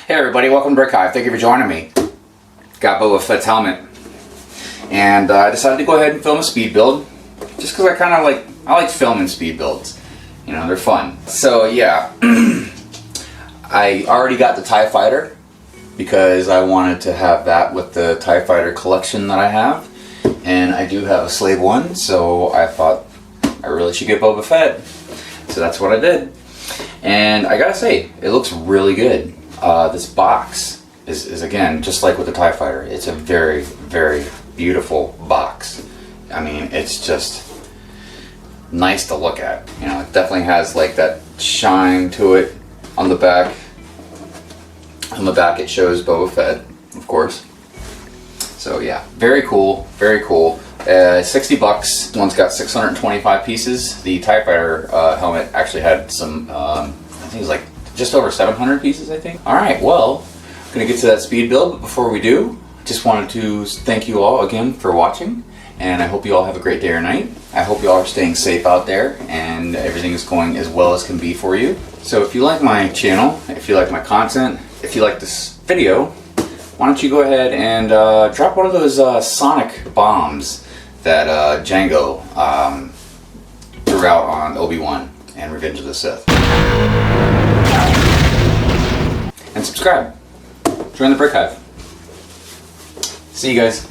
Hey everybody, welcome to Hive. Thank you for joining me. Got Boba Fett's helmet, and I decided to go ahead and film a speed build, just because I like filming speed builds. You know, they're fun. So yeah, I already got the TIE Fighter because I wanted to have that with the TIE Fighter collection that I have, and I do have a Slave One, so I thought I really should get Boba Fett. So that's what I did, and I gotta say, it looks really good. This box is again, just like with the TIE Fighter, it's a very, very beautiful box. I mean, it's just nice to look at. You know, it definitely has like that shine to it on the back. On the back it shows Boba Fett, of course. So yeah, very cool, very cool. 60 bucks. This one's got 625 pieces. The TIE Fighter helmet actually had some, I think it was like just over 700 pieces, I think. Alright, well, I'm going to get to that speed build, but before we do, just wanted to thank you all again for watching, and I hope you all have a great day or night. I hope you all are staying safe out there, and everything is going as well as can be for you. So if you like my channel, if you like my content, if you like this video, why don't you go ahead and drop one of those sonic bombs that Django threw out on Obi-Wan and Revenge of the Sith. And subscribe. Join the Brick Hive. See you guys.